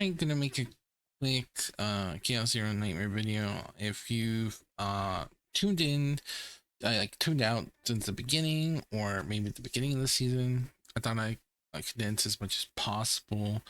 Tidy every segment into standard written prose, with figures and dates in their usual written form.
I'm gonna make a quick Chaos Zero Nightmare video. If you've tuned in, like tuned out since the beginning, or maybe at the beginning of the season, I thought I condense as much as possible.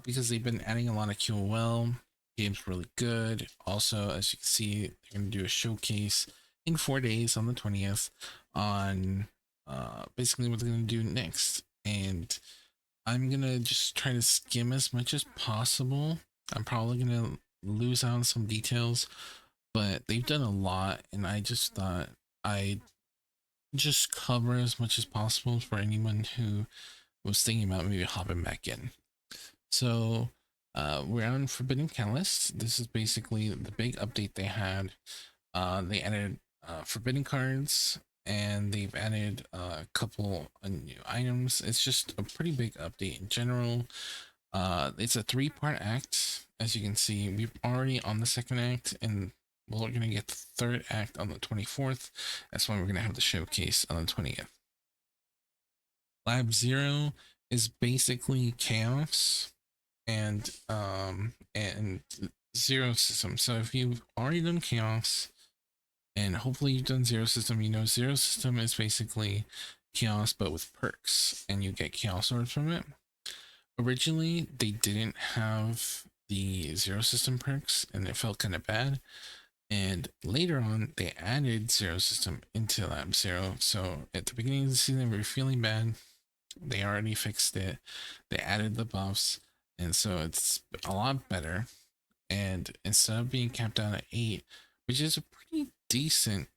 Because they've been adding a lot of QOL. Game's really good. Also, as you can see, they're gonna do a showcase in 4 days on the 20th on basically what they're gonna do next. And I'm gonna just try to skim as much as possible. I'm probably gonna lose out on some details, but they've done a lot, and I just thought I'd just cover as much as possible for anyone who was thinking about maybe hopping back in. So we're on Forbidden Catalyst. This is basically the big update they had. They added Forbidden cards, and they've added a couple of new items. It's just a pretty big update in general. It's a three-part act. As you can see, we're already on the second act, and we're gonna get the third act on the 24th. That's why we're gonna have the showcase on the 20th. Lab Zero is basically chaos and zero system. So if you've already done chaos, and hopefully you've done zero system, you know zero system is basically chaos but with perks, and you get chaos swords from it. Originally they didn't have the zero system perks, and it felt kind of bad. And later on, they added zero system into Lab Zero. So at the beginning of the season, we were feeling bad. They already fixed it. They added the buffs, and so it's a lot better. And instead of being capped out at 8, which is a pretty decent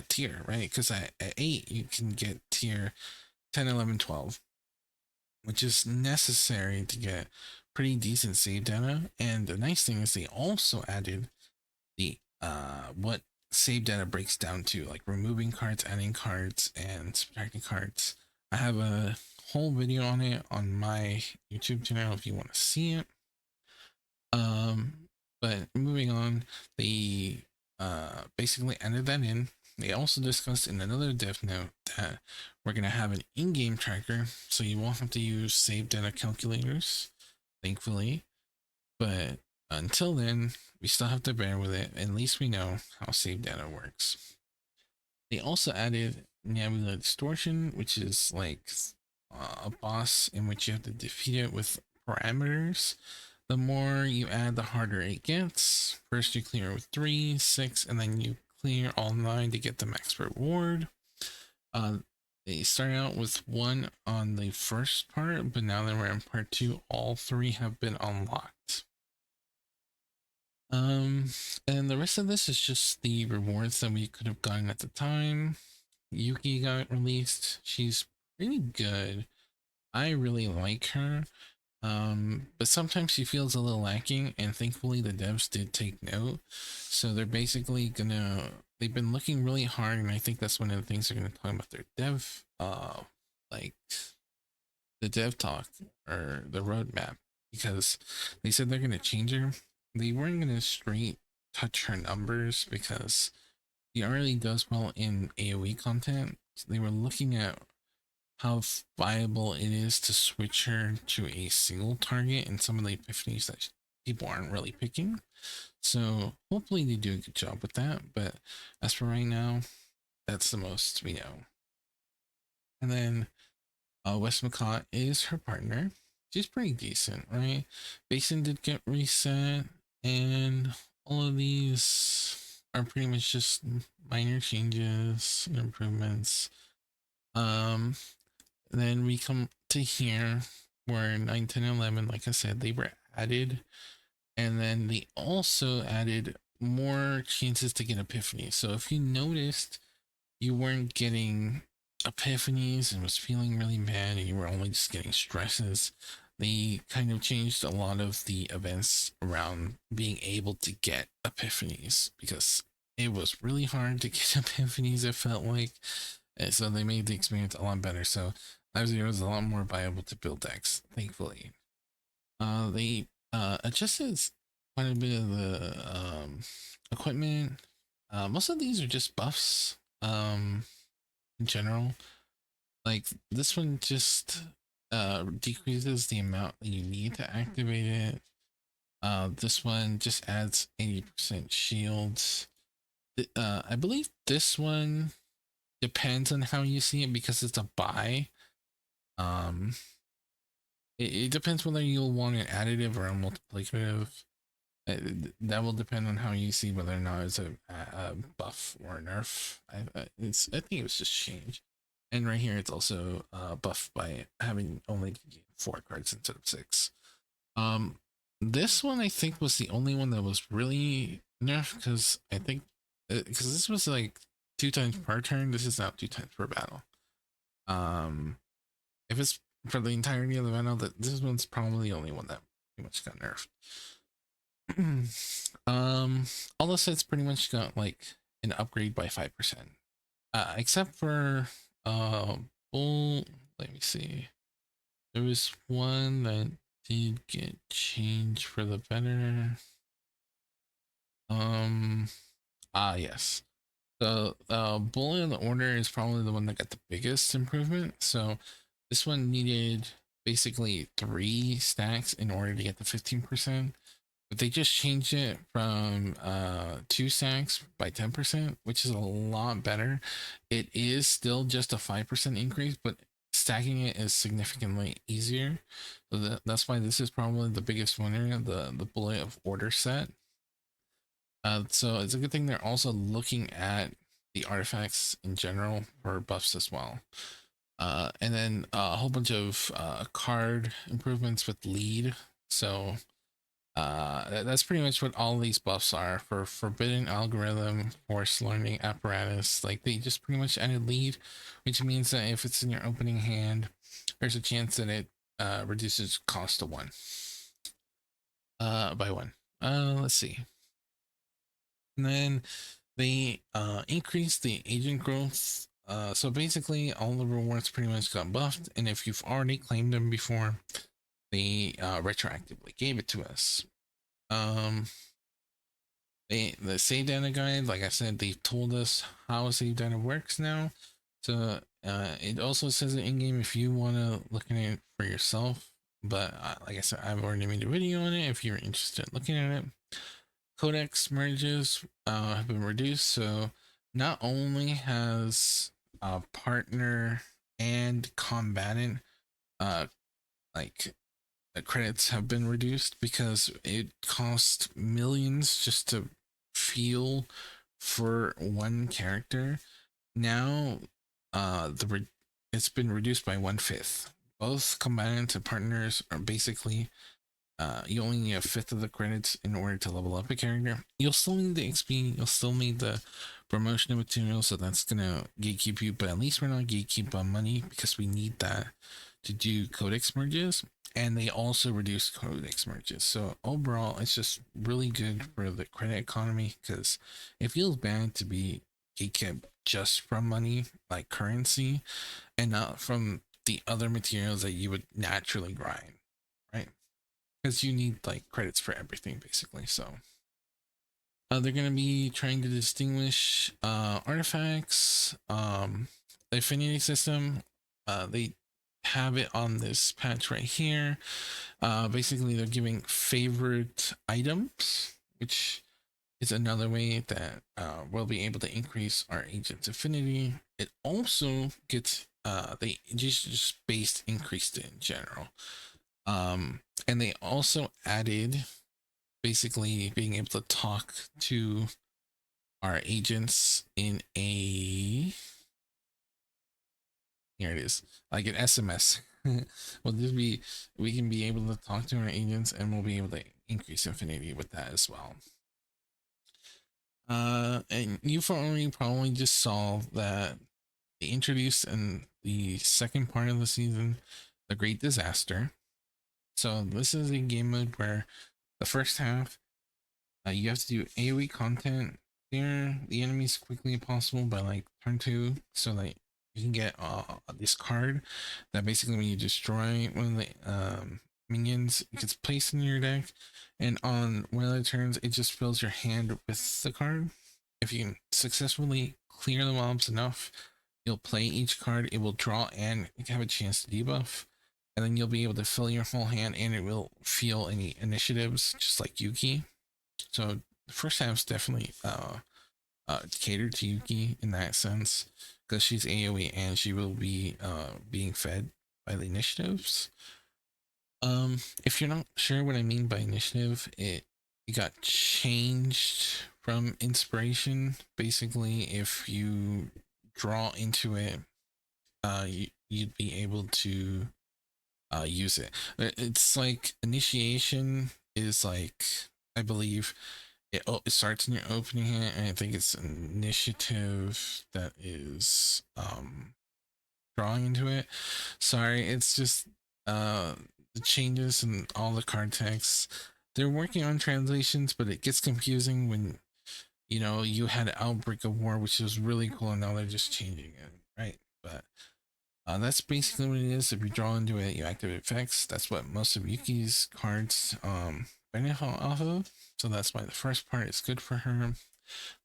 tier, right? Because at 8 you can get tier 10, 11, 12, which is necessary to get pretty decent save data. And the nice thing is they also added the what save data breaks down to, like removing cards, adding cards, and subtracting cards. I have a whole video on it on my YouTube channel if you want to see it. But moving on, they basically ended that in. They also discussed in another dev note that we're gonna have an in-game tracker, so you won't have to use save data calculators, thankfully. But until then, we still have to bear with it. At least we know how save data works. They also added Nebula Distortion, which is like a boss in which you have to defeat it with parameters. The more you add, the harder it gets. First you clear with 3, 6, and then you clear all 9 to get the max reward. They started out with 1 on the first part, but now that we're in part 2, all 3 have been unlocked. Um, and the rest of this is just the rewards that we could have gotten at the time. Yuki got released. She's pretty good. I really like her. But sometimes she feels a little lacking, and thankfully the devs did take note. So they're basically they've been looking really hard, and I think that's one of the things they're gonna talk about their dev, like the dev talk or the roadmap, because they said they're gonna change her. They weren't gonna straight touch her numbers because she already does well in AoE content. So they were looking at how viable it is to switch her to a single target in some of the epiphanies that people aren't really picking. So hopefully they do a good job with that. But as for right now, that's the most we know. And then West McCott is her partner. She's pretty decent, right? Basin did get reset, and all of these are pretty much just minor changes and improvements. Then we come to here where 9, 10, 11, like I said, they were added. And then they also added more chances to get epiphanies. So if you noticed you weren't getting epiphanies and was feeling really bad and you were only just getting stresses, they kind of changed a lot of the events around being able to get epiphanies, because it was really hard to get epiphanies, it felt like. And so they made the experience a lot better. So Live Zero is a lot more viable to build decks, thankfully. They adjusted quite a bit of the equipment. Most of these are just buffs in general. Like this one just decreases the amount that you need to activate it. This one just adds 80% shields. I believe this one depends on how you see it because it's a buy. Um, it depends whether you'll want an additive or a multiplicative. That will depend on how you see whether or not it's a buff or a nerf. I think it was just change. And right here, it's also buffed by having only 4 cards instead of 6. Um, this one I think was the only one that was really nerfed because I think because this was like 2 times per turn. This is now 2 times per battle. Um, if it's for the entirety of the battle, that this one's probably the only one that pretty much got nerfed. um, all the sets pretty much got like an upgrade by 5%, except for bull. Let me see. There was one that did get changed for the better. Yes. The bull in the order is probably the one that got the biggest improvement. So this one needed basically 3 stacks in order to get the 15%. But they just changed it from 2 stacks by 10%, which is a lot better. It is still just a 5% increase, but stacking it is significantly easier. So that's why this is probably the biggest winner, the bullet of order set. So it's a good thing they're also looking at the artifacts in general for buffs as well. And then a whole bunch of card improvements with lead. So that's pretty much what all these buffs are for forbidden algorithm, forced learning apparatus. Like they just pretty much added lead, which means that if it's in your opening hand, there's a chance that it reduces cost to 1 by 1. Let's see. And then they increased the agent growth. So basically, all the rewards pretty much got buffed, and if you've already claimed them before, they retroactively gave it to us. The save data guide, like I said, they told us how save data works now. So it also says it in game if you want to look at it for yourself. But like I said, I've already made a video on it if you're interested in looking at it. Codex merges have been reduced, so not only has partner and combatant like credits have been reduced because it cost millions just to feel for one character. Now it's been reduced by 1/5. Both combatants and partners are basically you only need 1/5 of the credits in order to level up a character. You'll still need the XP, you'll still need the promotion material, so that's gonna gatekeep you, but at least we're not gatekeep on money because we need that to do codex merges. And they also reduce codex merges. So overall, it's just really good for the credit economy because it feels bad to be gatekept just from money, like currency, and not from the other materials that you would naturally grind, right? Because you need like credits for everything basically. So they're gonna be trying to distinguish artifacts. The affinity system, they have it on this patch right here. Basically, they're giving favorite items, which is another way that we'll be able to increase our agent's affinity. It also gets they just based increased in general. And they also added basically being able to talk to our agents in a here it is, like an SMS. Well, this be we can be able to talk to our agents, and we'll be able to increase affinity with that as well. And you probably just saw that they introduced in the second part of the season the Great Disaster. So this is a game mode where the first half you have to do AoE content, clear the enemies quickly as possible by like turn 2, so that you can get this card that basically when you destroy one of the minions, it gets placed in your deck, and on one of the turns, it just fills your hand with the card. If you can successfully clear the mobs enough, you'll play each card. It will draw and have a chance to debuff. and then you'll be able to fill your whole hand, and it will feel any initiatives, just like Yuki. So the first half is definitely catered to Yuki in that sense, because she's AoE and she will be being fed by the initiatives. If you're not sure what I mean by initiative, it got changed from inspiration. Basically, if you draw into it, you'd be able to use it. It's like initiation is like, I believe it starts in your opening hand, and I think it's initiative that is drawing into it. Sorry, it's just uh the changes and all the card texts. They're working on translations, but it gets confusing when you had Outbreak of War, which was really cool, and now they're just changing it, right? But that's basically what it is. If you draw into it, you activate effects. That's what most of Yuki's cards benefit off of. So that's why the first part is good for her.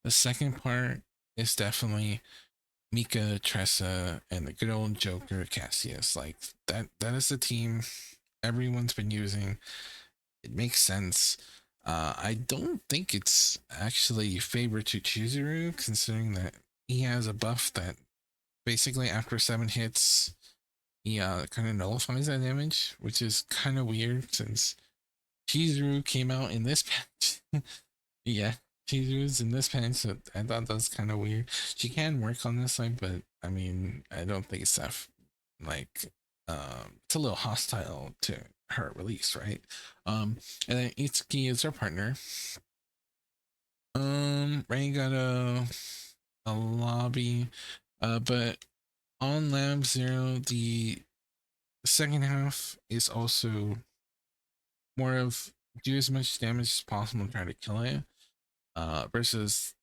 The second part is definitely Mika, Tressa, and the good old Joker Cassius. Like that is the team everyone's been using. It makes sense. I don't think it's actually favored to Chizuru, considering that he has a buff that basically after 7 hits, he kind of nullifies that damage, which is kind of weird since Chizuru came out in this patch. Yeah, Chizuru's in this patch, so I thought that was kind of weird. She can work on this side, but I mean, I don't think it's that like it's a little hostile to her release, right? And then Itsuki is her partner. Ray got a lobby, but on Lab Zero, the second half is also more of do as much damage as possible and try to kill it. Versus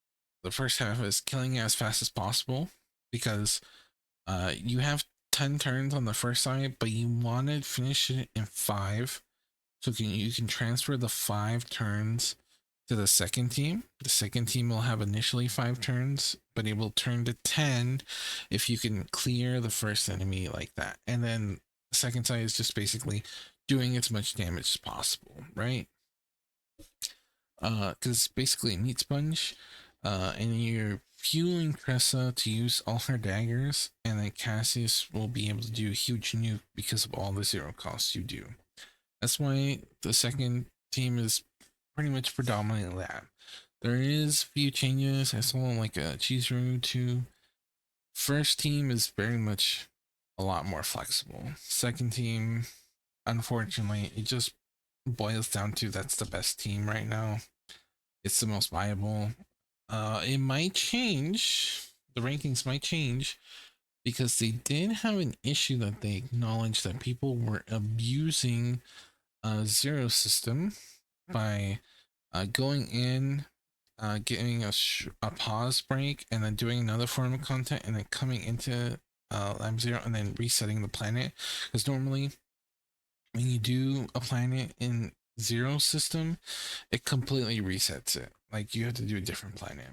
the first half is killing it as fast as possible, because you have 10 turns on the first side, but you want to finish it in 5, so you can transfer the 5 turns to the second team. The second team will have initially 5 turns, but it will turn to 10 if you can clear the first enemy like that. And then the second side is just basically doing as much damage as possible, right? Because it's basically a meat sponge. And you're fueling Tressa to use all her daggers, and then Cassius will be able to do a huge nuke because of all the zero costs you do. That's why the second team is pretty much predominantly that. There is a few changes. I saw like a cheese room too. First team is very much a lot more flexible. Second team, unfortunately, it just boils down to that's the best team right now. It's the most viable. It might change. The rankings might change because they did have an issue that they acknowledged that people were abusing a zero system by going in, getting a pause break, and then doing another form of content, and then coming into Lab Zero and then resetting the planet. Because normally, when you do a planet in Zero system, it completely resets it. Like you have to do a different planet.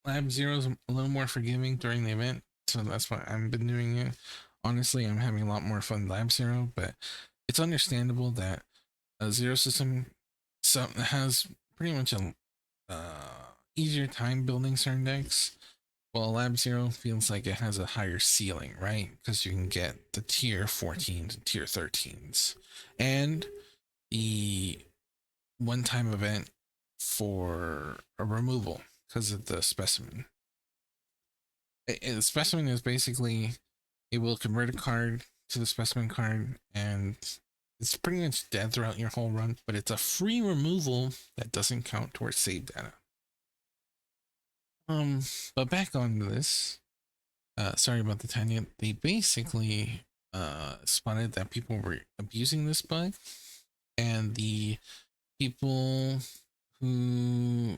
Lab Zero is a little more forgiving during the event, so that's why I've been doing it. Honestly, I'm having a lot more fun Lab Zero, but it's understandable that a Zero system has pretty much a easier time building certain decks, while Lab Zero feels like it has a higher ceiling, right? Because you can get the tier 14s and tier 13s, and the one-time event for a removal because of the specimen. The specimen is basically it will convert a card to the specimen card, and it's pretty much dead throughout your whole run, but it's a free removal that doesn't count towards save data. But back on this, sorry about the tangent. They basically spotted that people were abusing this bug, and the people who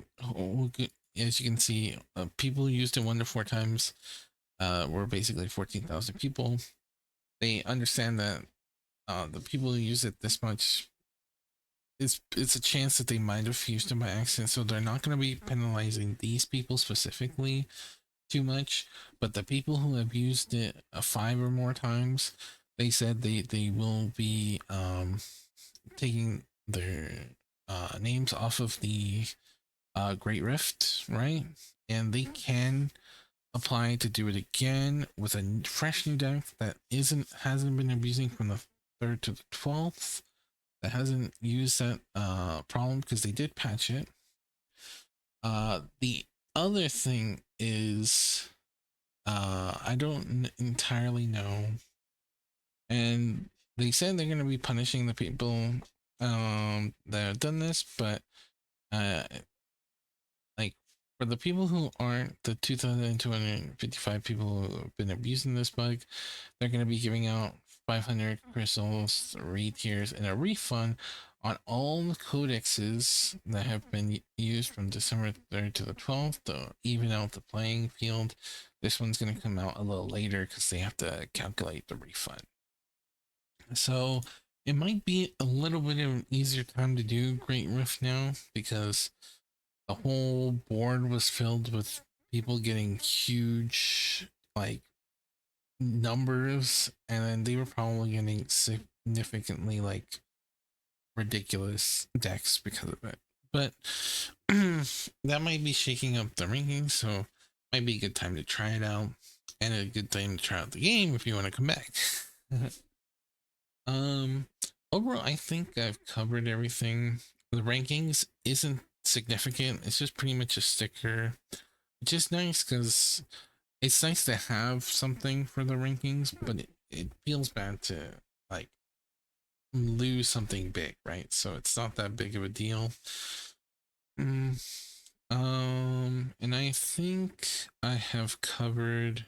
as you can see, people used it 1 to 4 times. Were basically 14,000 people. They understand that the people who use it this much, it's a chance that they might have used it by accident, so they're not going to be penalizing these people specifically too much, but the people who have used it 5 or more times, they said they will be taking their names off of the Great Rift, right? And they can apply to do it again with a fresh new deck that hasn't been abusing from the 3rd to the 12th. That hasn't used that problem because they did patch it. The other thing is I don't entirely know, and they said they're going to be punishing the people that have done this, but uh, like for the people who aren't the 2,255 people who have been abusing this bug, they're going to be giving out 500 crystals, 3 tiers, and a refund on all the codexes that have been used from December 3rd to the 12th to even out the playing field. This one's going to come out a little later because they have to calculate the refund. So it might be a little bit of an easier time to do Great Rift now because the whole board was filled with people getting huge like numbers, and then they were probably getting significantly like ridiculous decks because of it. But that might be shaking up the rankings, so might be a good time to try it out, and a good time to try out the game if you want to come back. um, Overall, I think I've covered everything. The rankings isn't significant; it's just pretty much a sticker, which is nice because it's nice to have something for the rankings, but it feels bad to like lose something big, right? So it's not that big of a deal. Mm, and I think I have covered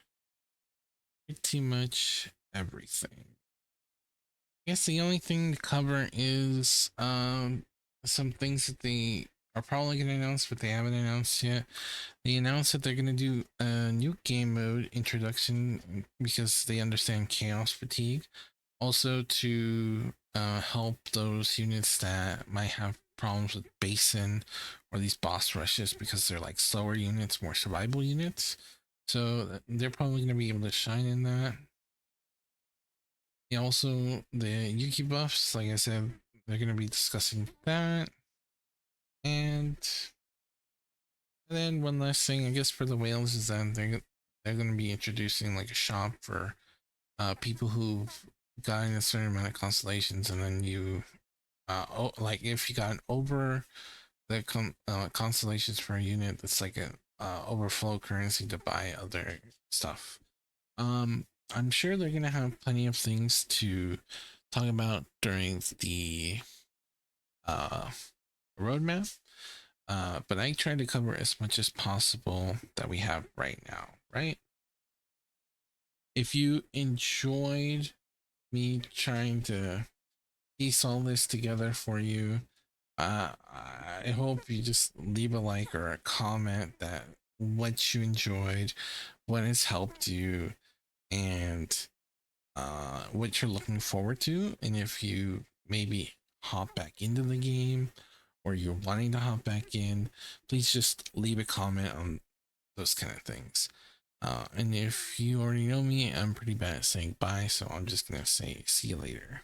pretty much everything. I guess the only thing to cover is some things that they are probably going to announce, but they haven't announced yet. They announced that they're going to do a new game mode introduction because they understand chaos fatigue. Also, to help those units that might have problems with basin or these boss rushes because they're like slower units, more survival units. So they're probably going to be able to shine in that. Yeah, also, the Yuki buffs, like I said, they're going to be discussing that. And then one last thing, I guess, for the whales is that they're going to be introducing like a shop for people who've gotten a certain amount of constellations, and then you like if you got over the constellations for a unit, that's like a overflow currency to buy other stuff. I'm sure they're gonna have plenty of things to talk about during the uh roadmap. But I try to cover as much as possible that we have right now, right? If you enjoyed me trying to piece all this together for you, I hope you just leave a like or a comment that what you enjoyed, what has helped you, and what you're looking forward to. And if you maybe hop back into the game or you're wanting to hop back in, please just leave a comment on those kind of things. And if you already know me, I'm pretty bad at saying bye, so I'm just gonna say see you later.